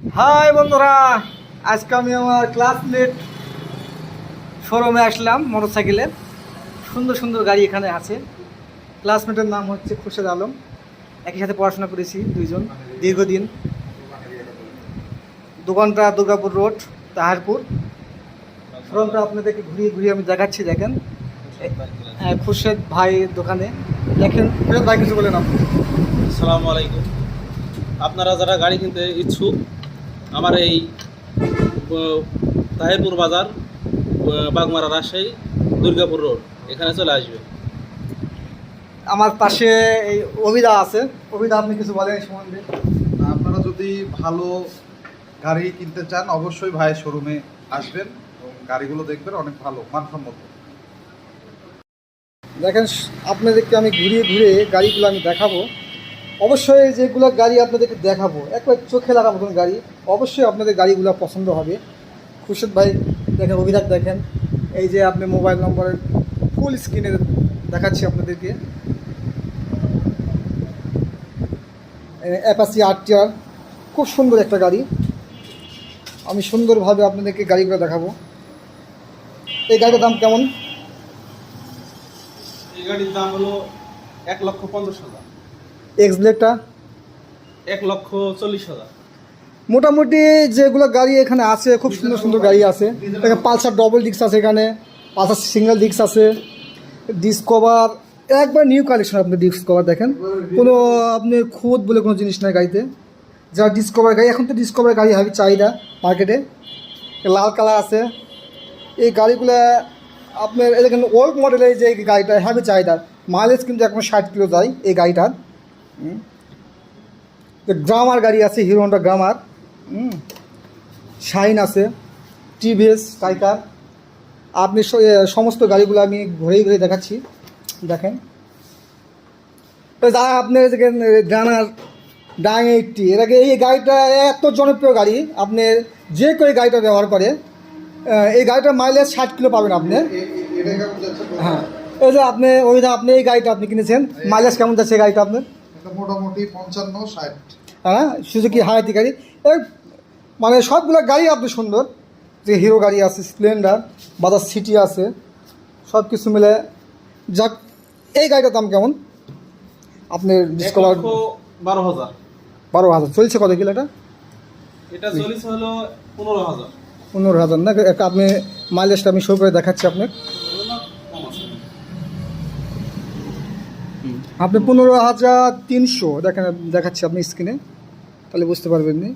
High বন্ধুরা, আজকে আমি আমার ক্লাসমেট শোরুমে আসলাম মোটরসাইকেলের। সুন্দর সুন্দর গাড়ি এখানে আছে। ক্লাসমেটের নাম হচ্ছে খুরশেদ আলম। একই সাথে পড়াশোনা করেছি দুইজন দীর্ঘদিন। দোকানটা দুর্গাপুর রোড, তাহারপুর। শোরুমটা আপনাদেরকে ঘুরিয়ে ঘুরিয়ে আমি দেখাচ্ছি। দেখেন খুরশেদ ভাই দোকানে। দেখেন খুরশেদ ভাই, কিছু বলেন আপনি। আসসালামু আলাইকুম। আপনারা যারা গাড়ি কিনতে ইচ্ছুক, আমার এই তাহিরপুর বাজার, বাগমারা, রাজশাহী, দুর্গাপুর রোড, এখানে চলে আসবে। আমার পাশে এই অভিদা আছে। অভিদা, আপনি কিছু বলেন এই সম্বন্ধে। আপনারা যদি ভালো গাড়ি কিনতে চান অবশ্যই ভাইয়ের শোরুমে আসবেন এবং গাড়িগুলো দেখবেন, অনেক ভালো মানসম্মত। দেখেন আপনাদেরকে আমি ঘুরিয়ে ঘুরিয়ে গাড়িগুলো আমি দেখাবো। অবশ্যই যেগুলো গাড়ি আপনাদেরকে দেখাবো একবার চোখে লাগার মতন গাড়ি। অবশ্যই আপনাদের গাড়িগুলো পছন্দ হবে। খুরশেদ ভাই দেখেন, অভিধাক দেখেন। এই যে আপনি মোবাইল নম্বরের ফুল স্ক্রিনে দেখাচ্ছি আপনাদেরকে। অ্যাপাচি আরটিআর, খুব সুন্দর একটা গাড়ি। আমি সুন্দরভাবে আপনাদেরকে গাড়িগুলো দেখাবো। এই গাড়িটার দাম কেমন? এই গাড়ির দাম হলো 1,50,000। এক্সব্লেডটা 1,40,000। মোটামুটি যেগুলো গাড়ি এখানে আছে খুব সুন্দর সুন্দর গাড়ি আছে। এখানে পালসার ডবল ডিস্ক আছে, এখানে পালসার সিঙ্গেল ডিস্ক আছে, ডিসকভার একবার নিউ কালেকশন। আপনি ডিসকভার দেখেন, কোনো আপনি খুদ বলে কোনো জিনিস নাই গাড়িতে। যা ডিসকভার গাড়ি, এখন তো ডিসকভার গাড়ি হবে চাহিদা মার্কেটে। লাল কালার আছে। এই গাড়িগুলো আপনার এখানে ওল্ড মডেলের যে গাড়িটা হবে চাহিদা। মাইলেজ কিন্তু এখন 60 কিলো যায় এই গাড়িটার। গ্রামার গাড়ি আছে, হিরো হন্ডা গ্রামার, শাইন আছে, টিভিএস টাইগার। আপনি সমস্ত গাড়িগুলো আমি ঘুরে ঘুরে দেখাচ্ছি। দেখেন যা আপনার ডানার ডাং 80, এর আগে এই গাড়িটা এত জনপ্রিয় গাড়ি। আপনি যে কেউ এই গাড়িটা ব্যবহার করে, এই গাড়িটার মাইলেজ 60 কিলো পাবেন আপনি। হ্যাঁ, এই যে আপনি আপনি এই গাড়িটা আপনি কিনেছেন, মাইলেজ কেমন যাচ্ছে এই গাড়িটা আপনার? মোটামুটি 55-60। হ্যাঁ, সুজুকি হায়াতি গাড়ি। মানে সবগুলো গাড়ি আপনি সুন্দর। যে হিরো গাড়ি আছে, স্প্লেন্ডার, বাজাজ সিটি আছে, সব কিছু মিলে। যাক, এই গাড়িটার দাম কেমন আপনার? ডিসকভার 1,12,000। 12,000 চলছে। কত কিলো এটা? এটা চলেছে হলো 15,000। 15,000 না? একটা আপনি মাইলেজটা আমি শো করে দেখাচ্ছি আপনার। আপনি 15,300 দেখেন, দেখাচ্ছি আপনি স্ক্রিনে, তাহলে বুঝতে পারবেন নি।